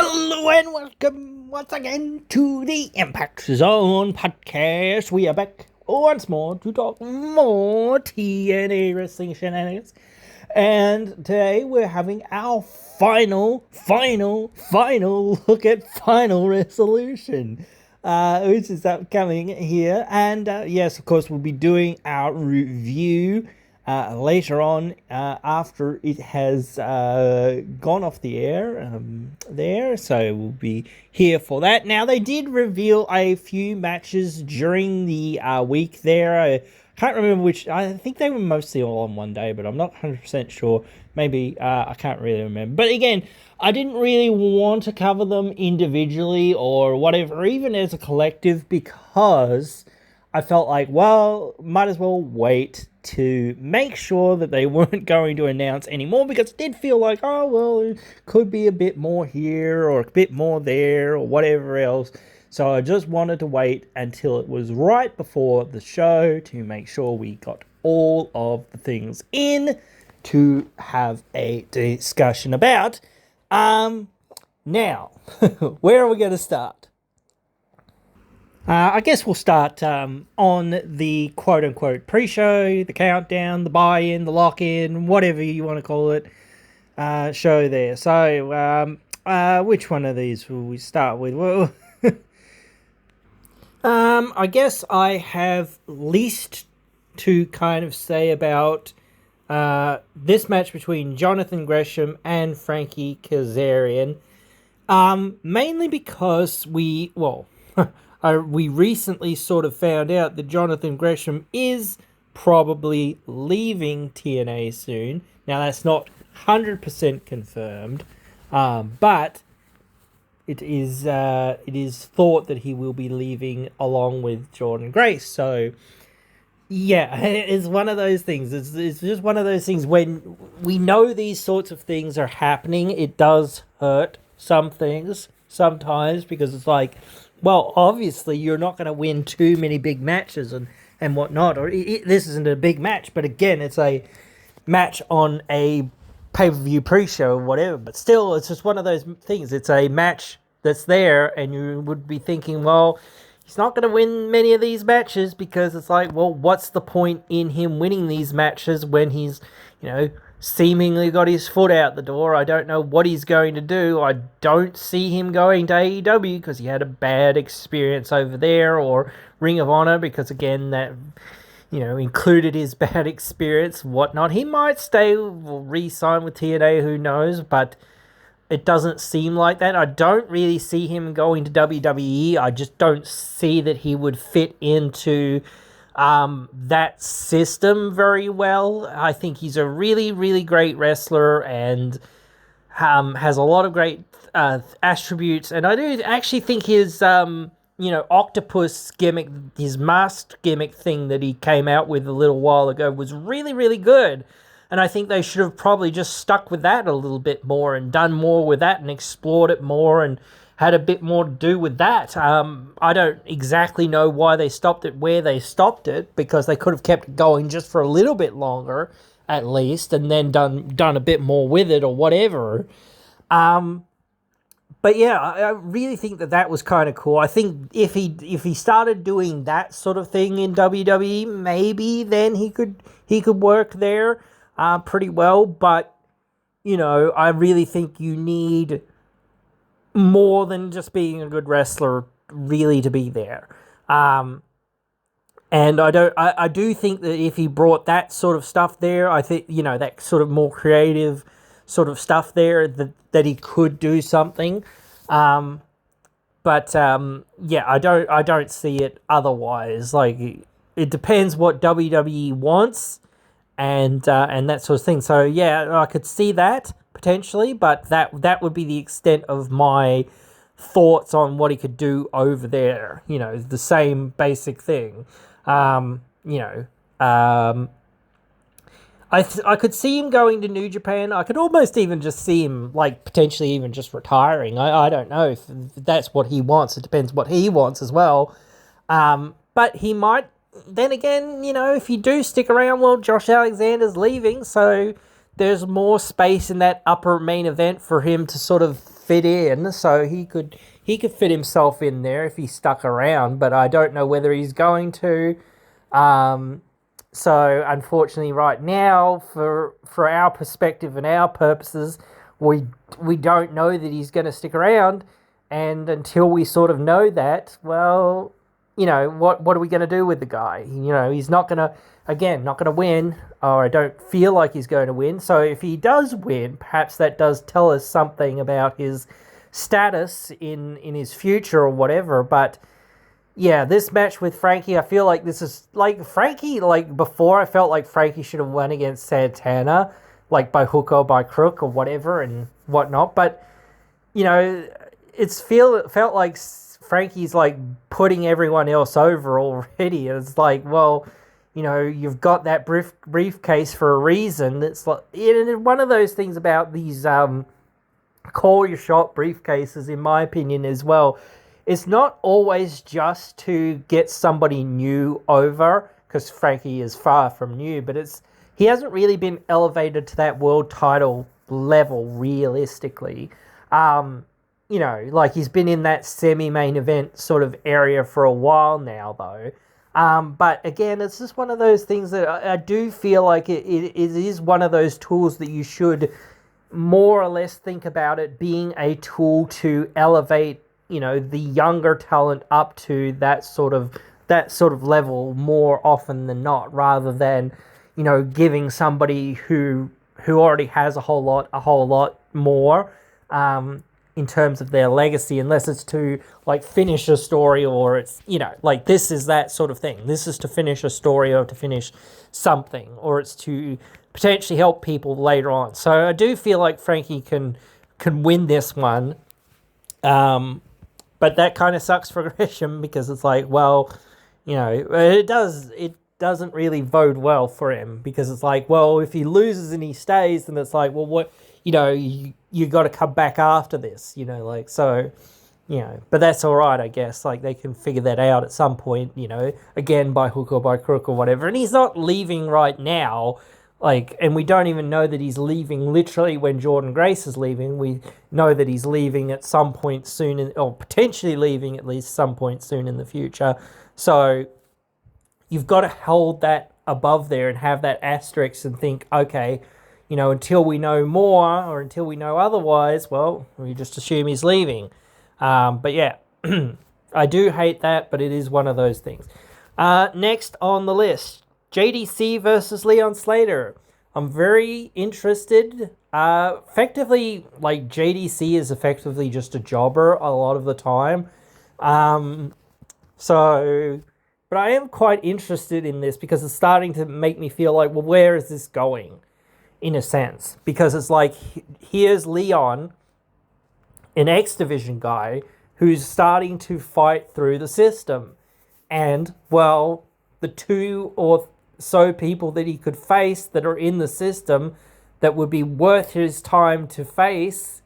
Hello and welcome once again to the Impact Zone podcast. We are back once more to talk more TNA wrestling shenanigans. And today we're having our final look at Final Resolution, which is upcoming here. And yes, of course, we'll be doing our review later on after it has gone off the air there, so we'll be here for that. Now, they did reveal a few matches during the week there. I can't remember which. I think they were mostly all on one day, but I'm not 100% sure. Maybe I can't really remember. But again, I didn't really want to cover them individually or whatever, even as a collective, because I felt like, well, might as well wait to make sure that they weren't going to announce anymore, because it did feel like, oh, well, it could be a bit more here or a bit more there or whatever else. So I just wanted to wait until it was right before the show to make sure we got all of the things in to have a discussion about. Now, where are we going to start? I guess we'll start on the quote-unquote pre-show, the countdown, the buy-in, the lock-in, whatever you want to call it, show there. So, which one of these will we start with? Well, I guess I have least to kind of say about this match between Jonathan Gresham and Frankie Kazarian, mainly because we recently sort of found out that Jonathan Gresham is probably leaving TNA soon. Now, that's not 100% confirmed, but it is thought that he will be leaving along with Jordynne Grace. So, yeah, it's one of those things. It's just one of those things when we know these sorts of things are happening, it does hurt some things sometimes, because it's like, well, obviously you're not going to win too many big matches and whatnot, or this isn't a big match, but again, it's a match on a pay-per-view pre-show or whatever, but still, it's just one of those things. It's a match that's there, and you would be thinking, well, he's not going to win many of these matches, because it's like, well, what's the point in him winning these matches when he's, seemingly got his foot out the door? I don't know what he's going to do. I don't see him going to AEW because he had a bad experience over there, or Ring of Honor, because again, that, included his bad experience, whatnot. He might stay or re-sign with TNA, who knows, but it doesn't seem like that. I don't really see him going to WWE. I just don't see that he would fit into that system very well. I think he's a really, really great wrestler and has a lot of great attributes. And I do actually think his, octopus gimmick, his masked gimmick thing that he came out with a little while ago was really, really good. And I think they should have probably just stuck with that a little bit more and done more with that and explored it more and had a bit more to do with that. I don't exactly know why they stopped it where they stopped it, because they could have kept it going just for a little bit longer, at least, and then done a bit more with it or whatever. But yeah, I really think that was kind of cool. I think if he started doing that sort of thing in WWE, maybe then he could work there pretty well. But I really think you need more than just being a good wrestler really to be there. And I do think that if he brought that sort of stuff there, I think, that sort of more creative sort of stuff there, that he could do something. But I don't see it otherwise. Like, it depends what WWE wants and that sort of thing. So yeah, I could see that potentially, but that would be the extent of my thoughts on what he could do over there. The same basic thing. I could see him going to New Japan. I could almost even just see him, like, potentially even just retiring. I don't know if that's what he wants. It depends what he wants as well. But he might, then again, if you do stick around, well, Josh Alexander's leaving, so there's more space in that upper main event for him to sort of fit in, so he could fit himself in there if he stuck around, but I don't know whether he's going to. So unfortunately, right now, for our perspective and our purposes, we don't know that he's going to stick around, and until we sort of know that, well, what are we going to do with the guy? He's not going to win, or I don't feel like he's going to win. So if he does win, perhaps that does tell us something about his status in his future or whatever. But yeah, this match with Frankie, I feel like this is like Frankie. Like before, I felt like Frankie should have won against Santana, like by hook or by crook or whatever and whatnot. But it felt like Frankie's like putting everyone else over already. It's like, well, you've got that briefcase for a reason. It's like one of those things about these call your shot briefcases, in my opinion, as well. It's not always just to get somebody new over, because Frankie is far from new, but he hasn't really been elevated to that world title level realistically. Like he's been in that semi-main event sort of area for a while now, though. But again, it's just one of those things that I do feel like it is one of those tools that you should more or less think about it being a tool to elevate, the younger talent up to that sort of level more often than not, rather than, giving somebody who already has a whole lot more, in terms of their legacy, unless it's to like finish a story, or it's like this is that sort of thing. This is to finish a story or to finish something, or it's to potentially help people later on. So I do feel like Frankie can win this one, but that kind of sucks for Gresham, because it's like, well, it doesn't really bode well for him, because it's like, well, if he loses and he stays, then it's like, well, what, you got to come back after this, so, but that's all right, I guess. Like, they can figure that out at some point, again, by hook or by crook or whatever. And he's not leaving right now, like, and we don't even know that he's leaving literally when Jordan Grace is leaving. We know that he's leaving at some point soon, or potentially leaving at least some point soon in the future. So you've got to hold that above there and have that asterisk and think, okay, until we know more, or until we know otherwise, well, we just assume he's leaving. But yeah, I do hate that, but it is one of those things. Next on the list, JDC versus Leon Slater. I'm very interested. Effectively, like, JDC is effectively just a jobber a lot of the time. But I am quite interested in this, because it's starting to make me feel like, well, where is this going? In a sense, because it's like, here's Leon, an X Division guy, who's starting to fight through the system. And, well, the two or so people that he could face that are in the system that would be worth his time to face,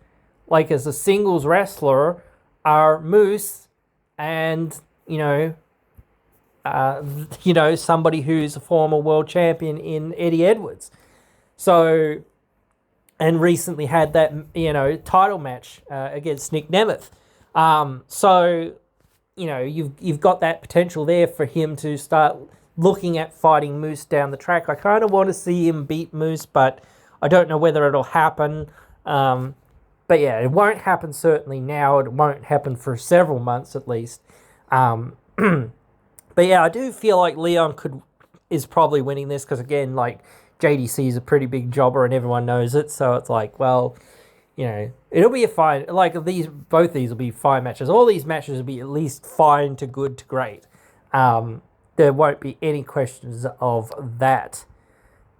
like as a singles wrestler, are Moose and, somebody who's a former world champion in Eddie Edwards. So, and recently had that, title match against Nick Nemeth. So, you've got that potential there for him to start looking at fighting Moose down the track. I kind of want to see him beat Moose, but I don't know whether it'll happen. But yeah, it won't happen certainly now. It won't happen for several months at least. But yeah, I do feel like Leon is probably winning this, because again, like, JDC is a pretty big jobber and everyone knows it, so it's like, well, it'll be a fine, like, both these will be fine matches. All these matches will be at least fine to good to great. There won't be any questions of that.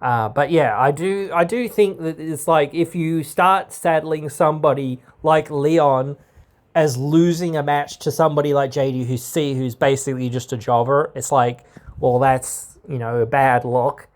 But yeah, I do think that it's like, if you start saddling somebody like Leon as losing a match to somebody like JD who's basically just a jobber, it's like, well, that's, a bad look.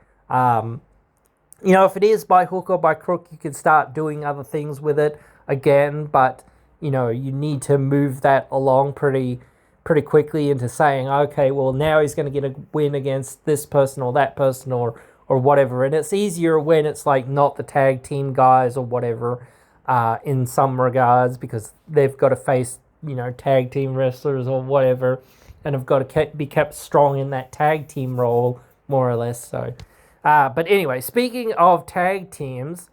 If it is by hook or by crook, you can start doing other things with it again, but, you need to move that along pretty quickly into saying, okay, well, now he's going to get a win against this person or that person or whatever. And it's easier when it's like not the tag team guys or whatever. in some regards, because they've got to face, tag team wrestlers or whatever, and have got to be kept strong in that tag team role, more or less. So, but anyway, speaking of tag teams,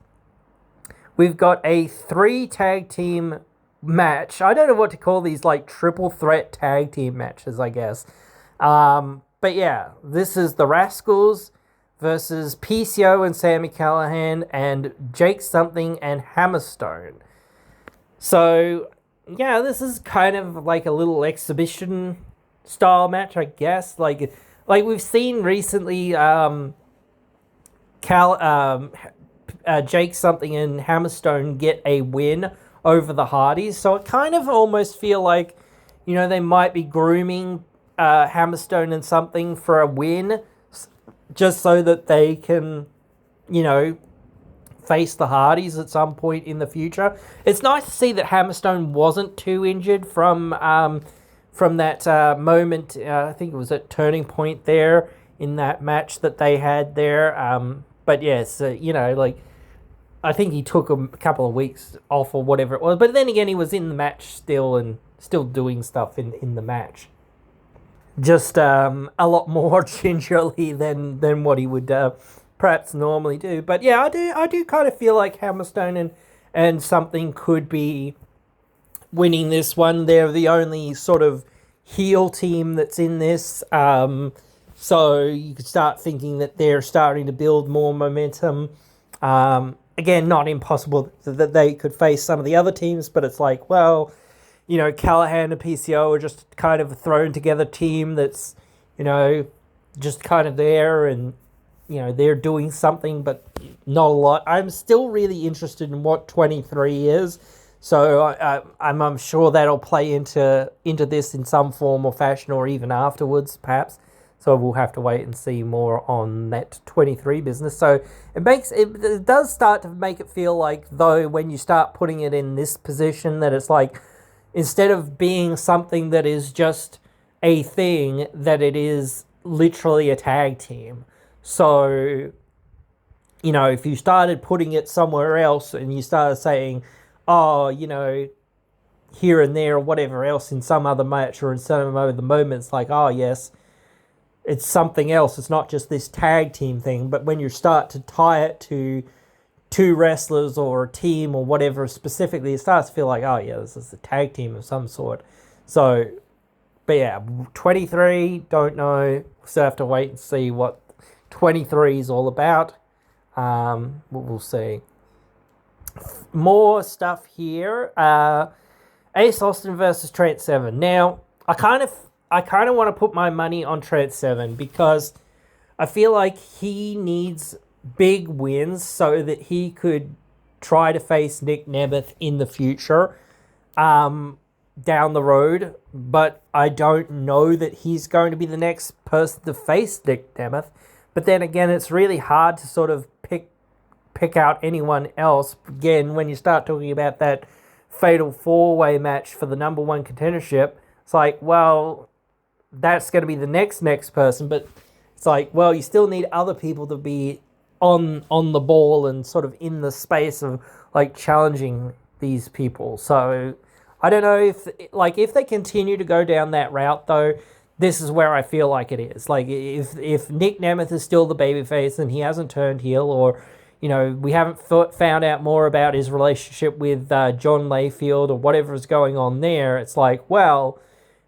we've got a 3 tag team match. I don't know what to call these, like triple threat tag team matches, I guess. But yeah, this is the Rascals versus PCO and Sami Callihan and Jake Something and Hammerstone. So yeah, this is kind of like a little exhibition style match, I guess. Like we've seen recently, Jake Something and Hammerstone get a win over the Hardys. So it kind of almost feel like, they might be grooming Hammerstone and Something for a win, just so that they can, face the Hardys at some point in the future. It's nice to see that Hammerstone wasn't too injured from that moment. I think it was at Turning Point there in that match that they had there. But yes, I think he took a couple of weeks off or whatever it was. But then again, he was in the match still and still doing stuff in the match. Just a lot more gingerly than what he would perhaps normally do. But yeah, I do kind of feel like Hammerstone and Something could be winning this one. They're the only sort of heel team that's in this. So you could start thinking that they're starting to build more momentum. Again, not impossible that they could face some of the other teams, but it's like, well, Callahan and PCO are just kind of a thrown together team that's, just kind of there, and, they're doing something, but not a lot. I'm still really interested in what 23 is. So I'm sure that'll play into this in some form or fashion, or even afterwards, perhaps. So we'll have to wait and see more on that 23 business. So it does start to make it feel like, though, when you start putting it in this position, that it's like, instead of being something that is just a thing, that it is literally a tag team. So, if you started putting it somewhere else and you started saying, oh, here and there or whatever else in some other match or in some other moments, like, oh, yes, it's something else. It's not just this tag team thing. But when you start to tie it to 2 wrestlers or a team or whatever specifically, it starts to feel like, oh, yeah, this is a tag team of some sort. So, but yeah, 23, don't know. Still have to wait and see what 23 is all about. We'll see. More stuff here. Ace Austin versus Trent Seven. Now, I kind of want to put my money on Trent Seven, because I feel like he needs big wins so that he could try to face Nick Nemeth in the future, down the road. But I don't know that he's going to be the next person to face Nick Nemeth. But then again, it's really hard to sort of pick out anyone else. Again, when you start talking about that fatal 4-way match for the number 1 contendership, it's like, well, that's going to be the next person. But it's like, well, you still need other people to be on the ball and sort of in the space of like challenging these people. So I don't know if they continue to go down that route, though. This is where I feel like it is. Like, if Nick Nemeth is still the babyface and he hasn't turned heel, or we haven't found out more about his relationship with John Layfield or whatever is going on there, it's like, well,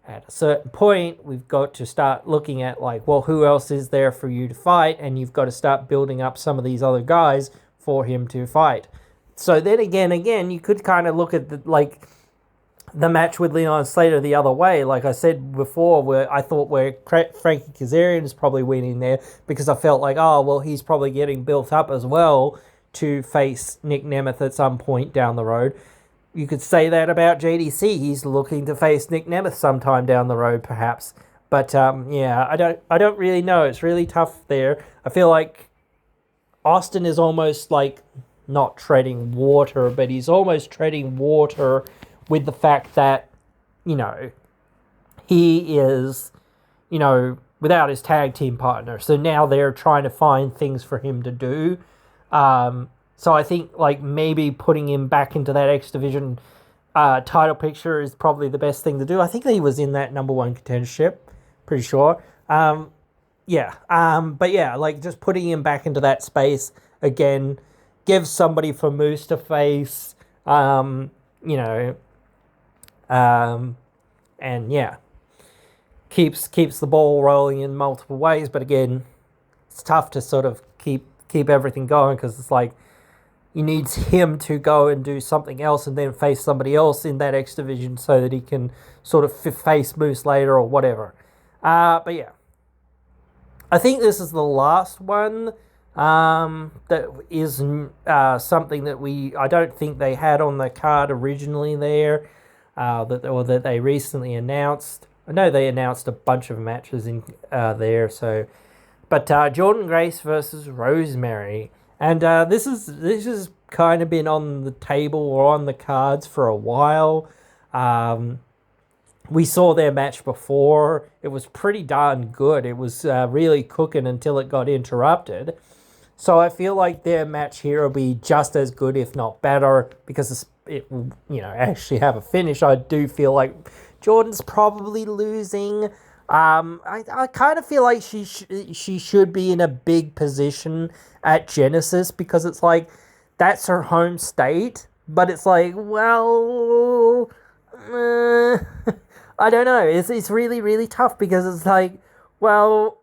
at a certain point, we've got to start looking at, like, well, who else is there for you to fight? And you've got to start building up some of these other guys for him to fight. So then again, you could kind of look at the match with Leon Slater the other way. Like I said before, where I thought Frankie Kazarian is probably winning there, because I felt like, oh, well, he's probably getting built up as well to face Nick Nemeth at some point down the road. You could say that about JDC. He's looking to face Nick Nemeth sometime down the road, perhaps. But yeah, I don't really know. It's really tough there. I feel like Austin is almost like not treading water, but he's almost treading water with the fact that, he is, without his tag team partner. So now they're trying to find things for him to do. So I think like maybe putting him back into that X Division title picture is probably the best thing to do. I think he was in that number one contendership, pretty sure. Yeah. But yeah, like just putting him back into that space again, gives somebody for Moose to face. You know, and yeah, keeps the ball rolling in multiple ways. But again, it's tough to sort of keep everything going because it's like he needs him to go and do something else and then face somebody else in that X Division so that he can sort of face Moose later or whatever. But yeah, I think this is the last one that is something that I don't think they had on the card originally there, that they recently announced. I know they announced a bunch of matches in there, so. But Jordynne Grace versus Rosemary, and this has kind of been on the table or on the cards for a while. We saw their match before. It was pretty darn good. It was really cooking until it got interrupted. So I feel like their match here will be just as good, if not better, because it will, actually have a finish. I do feel like Jordan's probably losing. I kind of feel like she should be in a big position at Genesis because it's like that's her home state, but it's like, well, I don't know. It's really, really tough because it's like, well,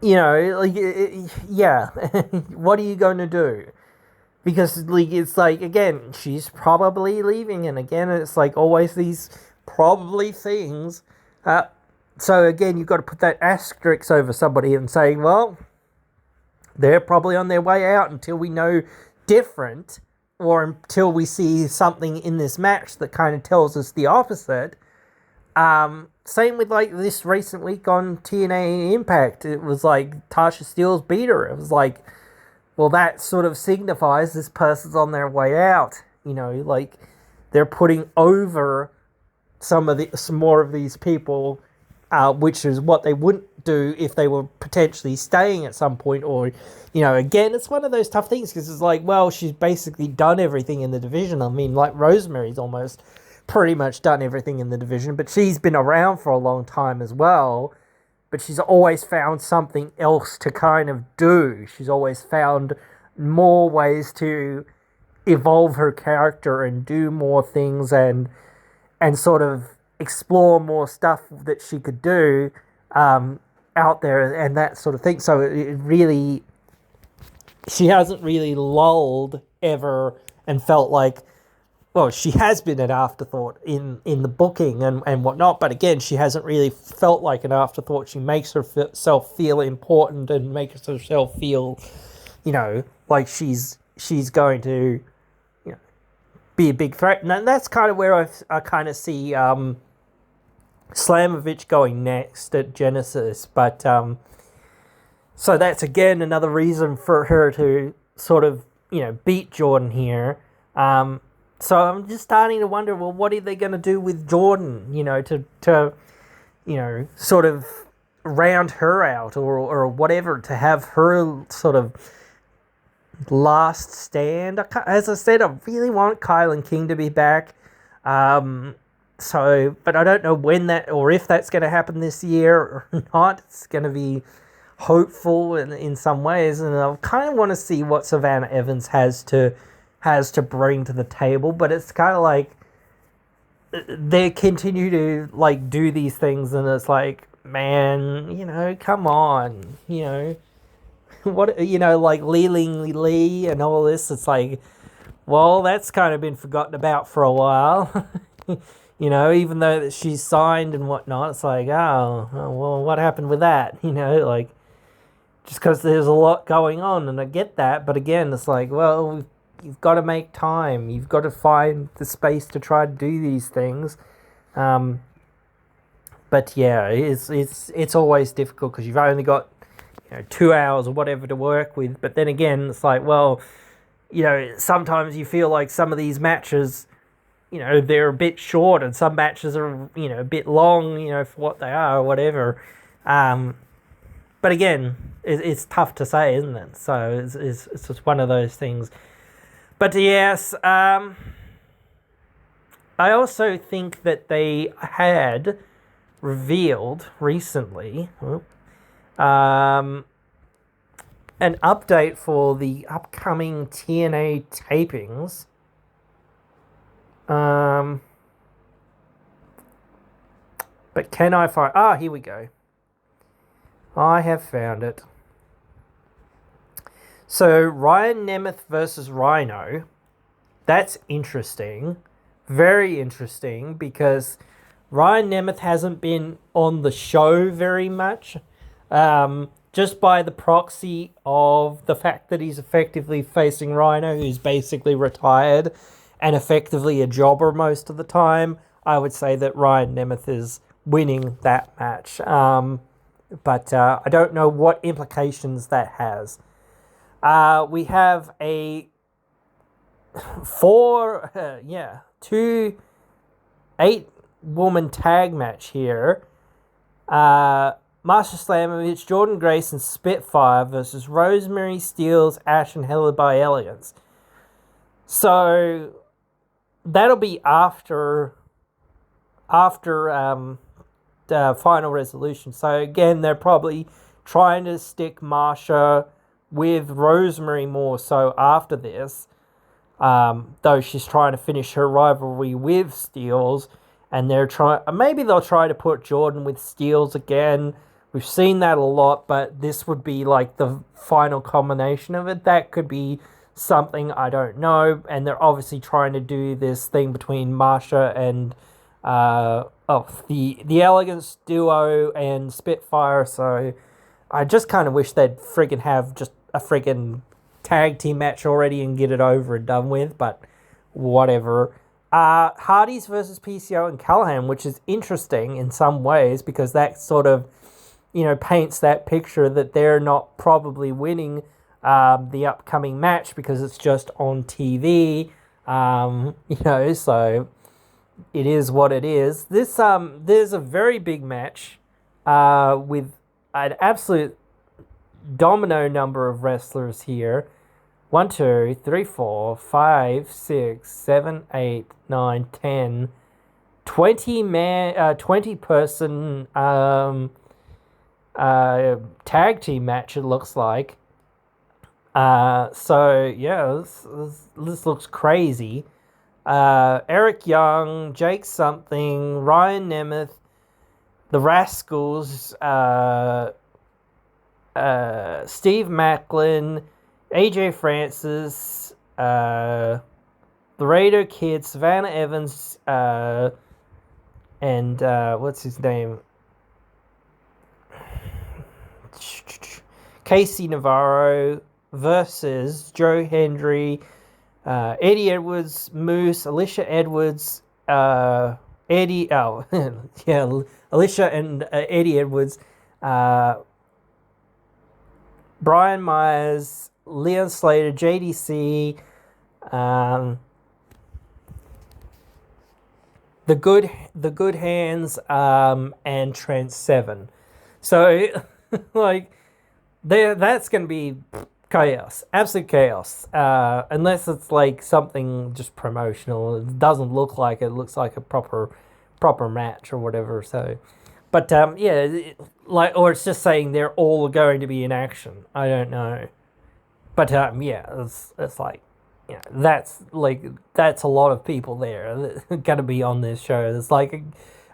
yeah, what are you going to do? Because like it's like, again, she's probably leaving, and again, it's like always these probably things. So again, you've got to put that asterisk over somebody and say, well, they're probably on their way out until we know different, or until we see something in this match that kind of tells us the opposite. Same with like this recent week on TNA Impact. It was like Tasha Steelz beat her. It was like, well, that sort of signifies this person's on their way out. Like they're putting over some more of these people, which is what they wouldn't do if they were potentially staying at some point. Or, again, it's one of those tough things because it's like, well, she's basically done everything in the division. I mean, like Rosemary's almost pretty much done everything in the division, but she's been around for a long time as well. But she's always found something else to kind of do. She's always found more ways to evolve her character and do more things and sort of explore more stuff that she could do out there and that sort of thing. So she hasn't really lulled ever and felt like, well, she has been an afterthought in the booking and whatnot, but again, she hasn't really felt like an afterthought. She makes herself feel important and makes herself feel, like she's going to, be a big threat. And that's kind of where I kind of see Slamovich going next at Genesis. But so that's again another reason for her to sort of, beat Jordynne here. So I'm just starting to wonder, well, what are they going to do with Jordynne, to sort of round her out or whatever, to have her sort of last stand. As I said, I really want Kyle and King to be back. So, but I don't know when that or if that's going to happen this year or not. It's going to be hopeful in some ways, and I kind of want to see what Savannah Evans has to bring to the table. But it's kind of like they continue to like do these things, and it's like, man, come on, what, like Lee Lee and all this. It's like, well, that's kind of been forgotten about for a while. Even though that she's signed and whatnot, it's like, oh, well, what happened with that? Like, just because there's a lot going on, and I get that, but again, it's like, well, you've got to make time. You've got to find the space to try to do these things. But yeah, it's always difficult because you've only got 2 hours or whatever to work with. But then again, it's like, well, sometimes you feel like some of these matches, they're a bit short, and some matches are, a bit long, for what they are or whatever. but again, it's tough to say, isn't it? So it's just one of those things. But yes, I also think that they had revealed recently an update for the upcoming TNA tapings. But can I find... Ah, here we go. I have found it. So, Ryan Nemeth versus Rhino. That's interesting. Very interesting, because Ryan Nemeth hasn't been on the show very much. Just by the proxy of the fact that he's effectively facing Rhino, who's basically retired and effectively a jobber most of the time, I would say that Ryan Nemeth is winning that match. But I don't know what implications that has. We have a 8-woman tag match here. Marsha Slamovich, Jordan Grace, and Spitfire versus Rosemary, Steels, Ash, and Hella by Elegance. So that'll be after the final resolution. So again, they're probably trying to stick Marsha with Rosemary more so after this. Though she's trying to finish her rivalry with Steels, and maybe they'll try to put Jordan with Steels again. We've seen that a lot, but this would be like the final combination of it. That could be something, I don't know. And they're obviously trying to do this thing between Marsha and the Elegance duo and Spitfire. So I just kind of wish they'd friggin' have just a friggin' tag team match already and get it over and done with, but whatever. Hardys versus PCO and Callahan, which is interesting in some ways, because that sort of, paints that picture that they're not probably winning the upcoming match because it's just on TV. So it is what it is. There's a very big match with an absolute domino number of wrestlers here. 1, 2, 3, 4, 5, 6, 7, 8, 9, 10, 20 person tag team match, it looks like. So yeah, this looks crazy. Eric Young, Jake Something, Ryan Nemeth, the Rascals, Steve Macklin, AJ Francis, the Laredo Kid, Savannah Evans, and what's his name? Casey Navarro versus Joe Hendry, Eddie Edwards, Moose, Alicia Edwards, Alicia and Eddie Edwards, Brian Myers, Leon Slater, JDC, the Good Hands, and Trent Seven. So, that's going to be chaos, absolute chaos. Unless it's like something just promotional. It doesn't look like it. It looks like a proper match or whatever. So, but or it's just saying they're all going to be in action. I don't know. But it's like, that's a lot of people there that are going to be on this show. It's like,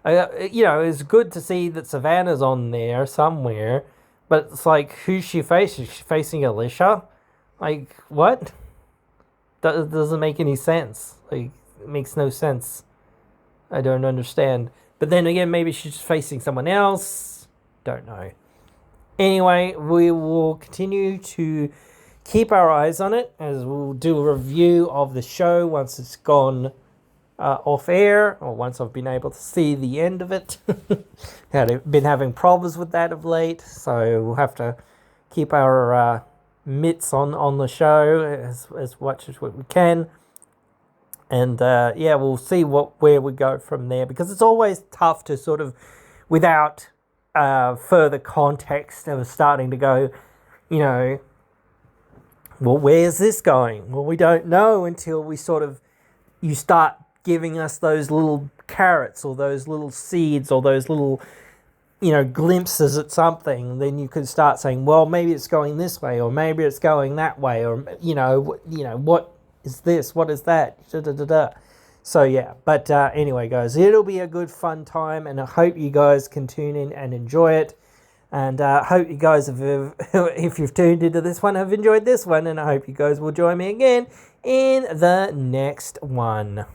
it's good to see that Savannah's on there somewhere, but it's like, who's she facing? She's facing Alicia? Like, what? That doesn't make any sense. Like, it makes no sense. I don't understand. But then again, maybe she's just facing someone else. Don't know. Anyway, we will continue to keep our eyes on it, as we'll do a review of the show once it's gone off air, or once I've been able to see the end of it. Been having problems with that of late, so we'll have to keep our mitts on the show as much as we can. And we'll see where we go from there, because it's always tough to sort of, without further context of starting to go, you know, well, where's this going? Well, we don't know until you start giving us those little carrots or those little seeds or those little, glimpses at something. Then you could start saying, well, maybe it's going this way, or maybe it's going that way, or what is this? What is that? Da, da, da, da. So yeah, but anyway, guys, it'll be a good fun time, and I hope you guys can tune in and enjoy it. And I hope you guys have, if you've tuned into this one, have enjoyed this one, and I hope you guys will join me again in the next one.